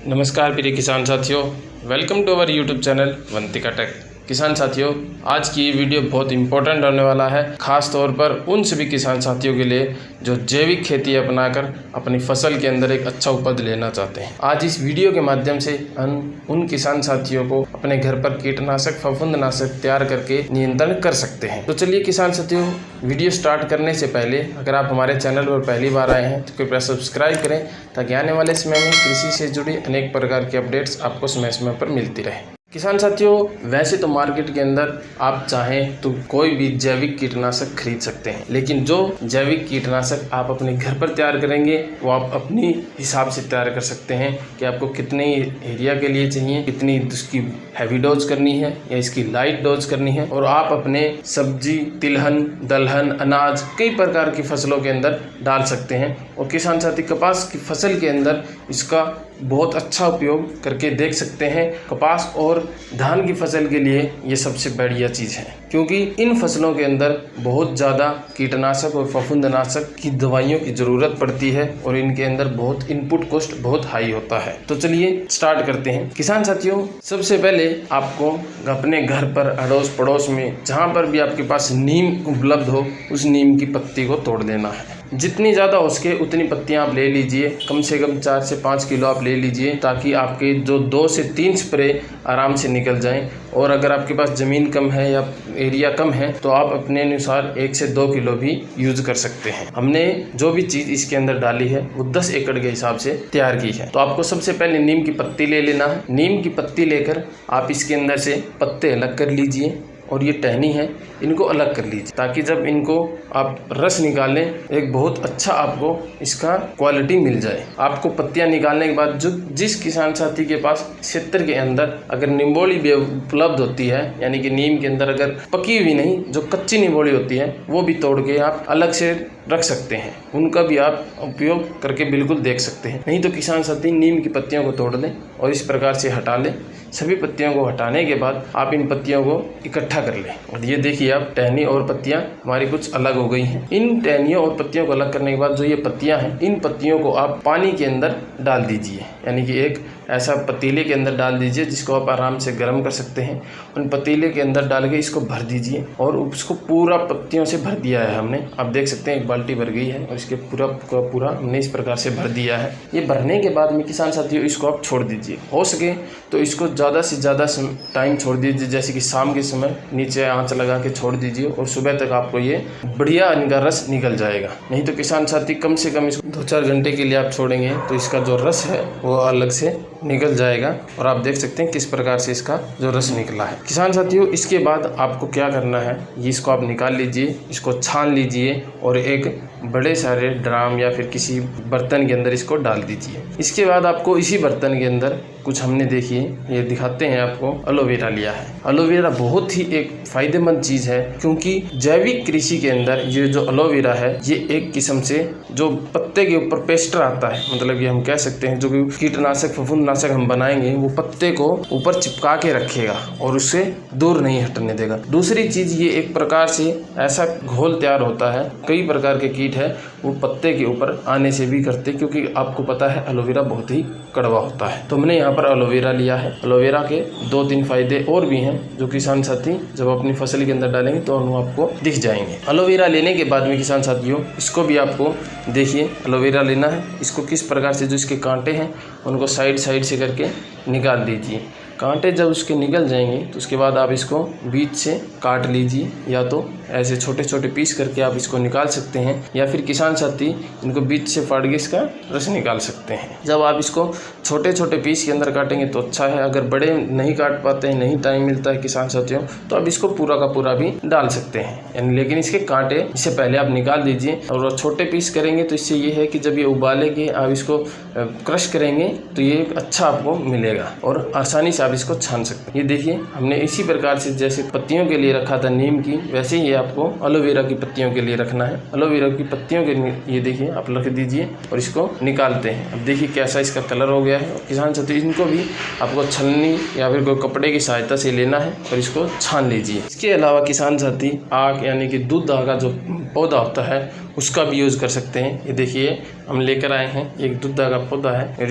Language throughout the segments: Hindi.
नमस्कार प्रिय किसान साथियों, welcome to our YouTube channel Vantika tech. किसान साथियों, आज की ये वीडियो बहुत इंपॉर्टेंट होने वाला है, खास तौर पर उन सभी किसान साथियों के लिए जो जैविक खेती अपनाकर अपनी फसल के अंदर एक अच्छा उपज लेना चाहते हैं। आज इस वीडियो के माध्यम से हम उन किसान साथियों को अपने घर पर कीटनाशक फफूंदनाशक तैयार करके नियंत्रण कर सकते हैं। तो चलिए किसान साथियों, वीडियो स्टार्ट करने से पहले अगर आप हमारे चैनल पर पहली बार आए हैं तो कृपया सब्सक्राइब करें, ताकि आने वाले समय में कृषि से जुड़ी अनेक प्रकार की अपडेट्स आपको समय समय पर मिलती रहे। किसान साथियों, वैसे तो मार्केट के अंदर आप चाहें तो कोई भी जैविक कीटनाशक खरीद सकते हैं, लेकिन जो जैविक कीटनाशक आप अपने घर पर तैयार करेंगे वो आप अपनी हिसाब से तैयार कर सकते हैं कि आपको कितने एरिया के लिए चाहिए, कितनी उसकी हैवी डोज करनी है या इसकी लाइट डोज करनी है। और आप अपने सब्जी, तिलहन, दलहन, अनाज कई प्रकार की फसलों के अंदर डाल सकते हैं। और किसान साथी, कपास की फसल के अंदर इसका बहुत अच्छा उपयोग करके देख सकते हैं। कपास और धान की फसल के लिए ये सबसे बढ़िया चीज़ है, क्योंकि इन फसलों के अंदर बहुत ज़्यादा कीटनाशक और फफूंदनाशक की दवाइयों की ज़रूरत पड़ती है और इनके अंदर बहुत इनपुट कॉस्ट बहुत हाई होता है। तो चलिए स्टार्ट करते हैं। किसान साथियों, सबसे पहले आपको अपने घर पर अड़ोस पड़ोस में जहाँ पर भी आपके पास नीम उपलब्ध हो, उस नीम की पत्ती को तोड़ देना है। जितनी ज़्यादा हो सके उतनी पत्तियां आप ले लीजिए, कम से कम 4 से 5 किलो आप ले लीजिए, ताकि आपके जो 2 से 3 स्प्रे आराम से निकल जाएं। और अगर आपके पास ज़मीन कम है या एरिया कम है तो आप अपने अनुसार 1 से 2 किलो भी यूज़ कर सकते हैं। हमने जो भी चीज़ इसके अंदर डाली है वो 10 एकड़ के हिसाब से तैयार की है। तो आपको सबसे पहले नीम की पत्ती ले लेना है। नीम की पत्ती लेकर आप इसके अंदर से पत्ते अलग कर लीजिए और ये टहनी है, इनको अलग कर लीजिए, ताकि जब इनको आप रस निकालें एक बहुत अच्छा आपको इसका क्वालिटी मिल जाए। आपको पत्तियां निकालने के बाद जो जिस किसान साथी के पास क्षेत्र के अंदर अगर निम्बोली भी उपलब्ध होती है, यानी कि नीम के अंदर अगर पकी हुई नहीं, जो कच्ची निम्बोली होती है, वो भी तोड़ के आप अलग से रख सकते हैं, उनका भी आप उपयोग करके बिल्कुल देख सकते हैं। नहीं तो किसान साथी नीम की पत्तियों को तोड़ दें और इस प्रकार से हटा लें। सभी पत्तियों को हटाने के बाद आप इन पत्तियों को इकट्ठा कर लें। और ये देखिए, आप टहनी और पत्तियां हमारी कुछ अलग हो गई हैं। इन टहनियों और पत्तियों को अलग करने के बाद जो ये पत्तियां हैं, इन पत्तियों को आप पानी के अंदर डाल दीजिए, यानी कि एक ऐसा पतीले के अंदर डाल दीजिए जिसको आप आराम से गर्म कर सकते हैं। उन पतीले के अंदर डाल के इसको भर दीजिए और उसको पूरा पत्तियों से भर दिया है हमने। आप देख सकते हैं एक बाल्टी भर गई है और इसके पूरा हमने इस प्रकार से भर दिया है। ये भरने के बाद में किसान साथियों इसको आप छोड़ दीजिए। हो सके तो इसको ज़्यादा से ज़्यादा टाइम छोड़ दीजिए, जैसे कि शाम के समय नीचे आंच लगा के छोड़ दीजिए और सुबह तक आपको ये बढ़िया इनका रस निकल जाएगा। नहीं तो किसान साथी कम से कम इसको 2-4 घंटे के लिए आप छोड़ेंगे तो इसका जो रस है वो अलग से निकल जाएगा। और आप देख सकते हैं किस प्रकार से इसका जो रस निकला है। किसान साथियों, इसके बाद आपको क्या करना है, इसको आप निकाल लीजिए, इसको छान लीजिए और एक बड़े सारे ड्राम या फिर किसी बर्तन के अंदर इसको डाल दीजिए। इसके बाद आपको इसी बर्तन के अंदर कुछ हमने देखिए ये दिखाते हैं आपको, एलोवेरा लिया है। एलोवेरा बहुत ही एक फ़ायदेमंद चीज़ है, क्योंकि जैविक कृषि के अंदर ये जो एलोवेरा है ये एक किस्म से जो पत्ते के ऊपर पेस्टर आता है, मतलब ये हम कह सकते हैं जो कीटनाशक फफूंदनाशक हम बनाएंगे वो पत्ते को ऊपर चिपका के रखेगा और उससे दूर नहीं हटने देगा। दूसरी चीज़, ये एक प्रकार से ऐसा घोल तैयार होता है, कई प्रकार के कीट है वो पत्ते के ऊपर आने से भी करते, क्योंकि आपको पता है एलोवेरा बहुत ही कड़वा होता है। तो हमने यहाँ पर एलोवेरा लिया है। एलोवेरा के 2-3 फायदे और भी हैं जो किसान साथी जब अपनी फसल के अंदर डालेंगे तो आपको दिख जाएंगे। एलोवेरा लेने के बाद में किसान साथियों इसको भी आपको देखिए एलोवेरा लेना है। इसको किस प्रकार से जो इसके कांटे हैं उनको साइड से करके निकाल दीजिए। कांटे जब उसके निकल जाएंगे तो उसके बाद आप इसको बीच से काट लीजिए, या तो ऐसे छोटे छोटे पीस करके आप इसको निकाल सकते हैं, या फिर किसान साथी इनको बीच से फाड़ के इसका रस निकाल सकते हैं। जब आप इसको छोटे छोटे पीस के अंदर काटेंगे तो अच्छा है। अगर बड़े नहीं काट पाते हैं, नहीं टाइम मिलता है किसान साथियों, तो आप इसको पूरा का पूरा भी डाल सकते हैं, यानी लेकिन इसके कांटे इससे पहले आप निकाल दीजिए। और छोटे पीस करेंगे तो इससे ये है कि जब ये उबालेंगे आप इसको क्रश करेंगे तो ये अच्छा आपको मिलेगा और आसानी से आप इसको छान सकते हैं। ये देखिए हमने इसी प्रकार से जैसे पत्तियों के लिए रखा था नीम की, वैसे ही आपको एलोवेरा की पत्तियों के लिए रखना है। एलोवेरा की पत्तियों के ये देखिए आप रख दीजिए और इसको निकालते हैं। अब देखिए कैसा इसका कलर हो गया है। और किसान साथियों इनको भी आपको छलनी या फिर कोई कपड़े की सहायता से लेना है और इसको छान लीजिए। इसके अलावा किसान साथी आक यानी कि दूध दागा जो पौधा होता है उसका भी यूज़ कर सकते हैं। ये देखिए हम लेकर आए हैं, एक दूधा का पौधा है और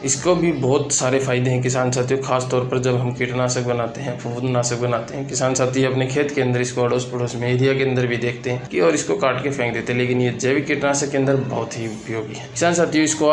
इसको भी बहुत सारे फायदे हैं किसान साथियों। खास तौर पर जब हम कीटनाशक बनाते हैं, फफूंदनाशक बनाते हैं, किसान साथी अपने खेत के अंदर इसको अड़ोस पड़ोस में एरिया के अंदर भी देखते हैं कि और इसको काट के फेंक देते हैं, लेकिन ये जैविक कीटनाशक के अंदर बहुत ही उपयोगी है। किसान साथियों इसको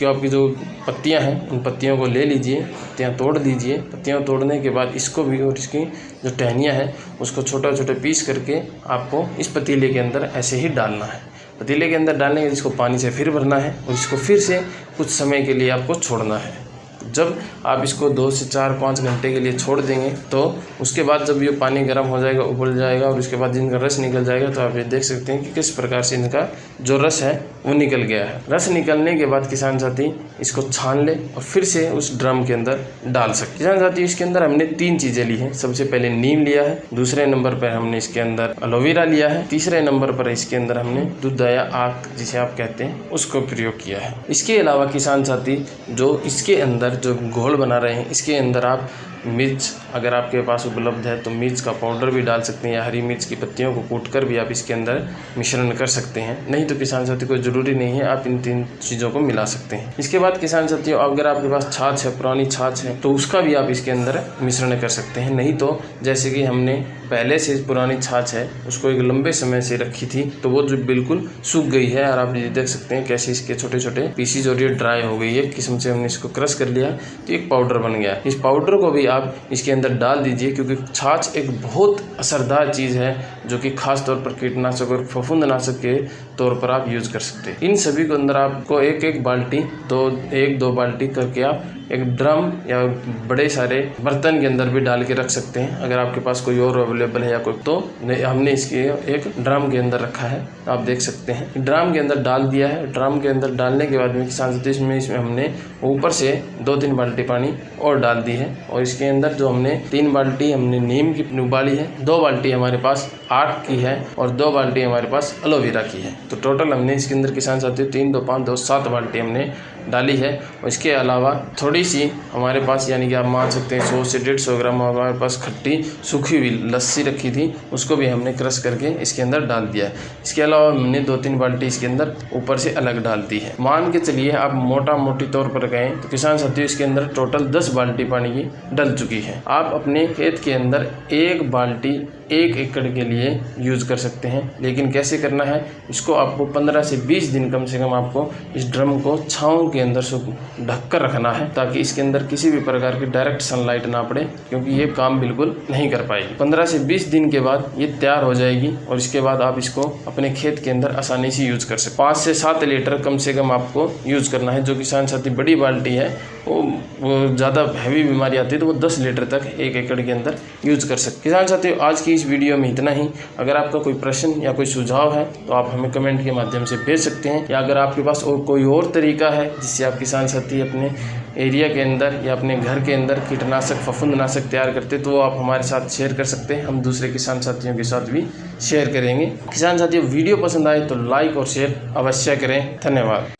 आपकी जो पत्तियाँ हैं उन पत्तियों को ले लीजिए, पत्तियाँ तोड़ दीजिए। पत्तियाँ तोड़ने के बाद इसको भी और इसकी जो टहनियाँ हैं उसको छोटे छोटे पीस करके आपको इस पतीले के अंदर ऐसे ही डालना है। पतीले के अंदर डालने के इसको पानी से फिर भरना है और इसको फिर से कुछ समय के लिए आपको छोड़ना है। जब आप इसको 2 से 4-5 घंटे के लिए छोड़ देंगे तो उसके बाद जब ये पानी गर्म हो जाएगा, उबल जाएगा और उसके बाद इनका रस निकल जाएगा, तो आप ये देख सकते हैं कि किस प्रकार से इनका जो रस है वो निकल गया है। रस निकलने के बाद किसान साथी इसको छान ले और फिर से उस ड्रम के अंदर डाल सकते। किसान साथी इसके अंदर हमने 3 चीज़ें ली हैं। सबसे पहले नीम लिया है, दूसरे नंबर पर हमने इसके अंदर एलोवेरा लिया है, तीसरे नंबर पर इसके अंदर हमने दूध या आक जिसे आप कहते हैं उसको प्रयोग किया है। इसके अलावा किसान साथी जो इसके अंदर जो घोल बना रहे हैं इसके अंदर आप मिर्च अगर आपके पास उपलब्ध है तो मिर्च का पाउडर भी डाल सकते हैं या हरी मिर्च की पत्तियों को कूटकर भी आप इसके अंदर मिश्रण कर सकते हैं। नहीं तो किसान साथी कोई ज़रूरी नहीं है, आप इन 3 चीज़ों को मिला सकते हैं। इसके बाद किसान साथियों अगर आपके पास छाछ है, पुरानी छाछ है, तो उसका भी आप इसके अंदर मिश्रण कर सकते हैं। नहीं तो जैसे कि हमने पहले से पुरानी छाछ है उसको एक लंबे समय से रखी थी तो वो जो बिल्कुल सूख गई है और आप ये देख सकते हैं कैसे इसके छोटे छोटे पीसीज और ये ड्राई हो गई है। एक किस्म से हमने इसको क्रश कर लिया तो एक पाउडर बन गया। इस पाउडर को भी आप इसके अंदर डाल दीजिए क्योंकि छाछ एक बहुत असरदार चीज़ है जो कि खास तौर पर कीटनाशक और फफूंदनाशक के तौर पर आप यूज़ कर सकते हैं। इन सभी को अंदर आपको एक बाल्टी 1-2 बाल्टी करके आप एक ड्रम या बड़े सारे बर्तन के अंदर भी डाल के रख सकते हैं। अगर आपके पास कोई और अवेलेबल है या कोई तो हमने इसके एक ड्रम के अंदर रखा है, आप देख सकते हैं। ड्रम के अंदर डाल दिया है। ड्रम के अंदर डालने के बाद में किसान साथी इसमें हमने ऊपर से 2-3 बाल्टी पानी और डाल दी है और इसके अंदर जो हमने 3 बाल्टी हमने नीम की उबाली है, 2 बाल्टी हमारे पास आक की है और 2 बाल्टी हमारे पास एलोवेरा की है। तो टोटल हमने इसके अंदर किसान साथी 3, 2, 5, 2, 7 बाल्टी हमने डाली है। और इसके अलावा थोड़ी सी हमारे पास यानी कि आप मान सकते हैं 100 से 150 ग्राम हमारे पास खट्टी सूखी हुई लस्सी रखी थी, उसको भी हमने क्रश करके इसके अंदर डाल दिया है। इसके अलावा हमने 2-3 बाल्टी इसके अंदर ऊपर से अलग डाल दी है। मान के चलिए आप मोटी तौर पर कहें तो किसान साथियों इसके अंदर टोटल 10 बाल्टी पानी की डल चुकी है। आप अपने खेत के अंदर 1 बाल्टी 1 एकड़ के लिए यूज़ कर सकते हैं। लेकिन कैसे करना है, इसको आपको 15 से 20 दिन कम से कम आपको इस ड्रम को छाँव के अंदर से ढक कर रखना है ताकि इसके अंदर किसी भी प्रकार की डायरेक्ट सनलाइट ना पड़े, क्योंकि ये काम बिल्कुल नहीं कर पाएगी। 15 से 20 दिन के बाद ये तैयार हो जाएगी और इसके बाद आप इसको अपने खेत के अंदर आसानी से यूज़ कर सकते। 5 से 7 लीटर कम से कम आपको यूज़ करना है। जो किसान साथी बड़ी बाल्टी है वो ज़्यादा हैवी बीमारी आती है तो वो 10 लीटर तक 1 एकड़ के अंदर यूज़ कर सकते। किसान साथी आज की इस वीडियो में इतना ही। अगर आपका कोई प्रश्न या कोई सुझाव है तो आप हमें कमेंट के माध्यम से भेज सकते हैं, या अगर आपके पास और कोई और तरीका है जिससे आप किसान साथी अपने एरिया के अंदर या अपने घर के अंदर कीटनाशक फफूंदनाशक तैयार करते तो आप हमारे साथ शेयर कर सकते हैं। हम दूसरे किसान साथियों के साथ भी शेयर करेंगे। किसान साथियों वीडियो पसंद आए तो लाइक और शेयर अवश्य करें। धन्यवाद।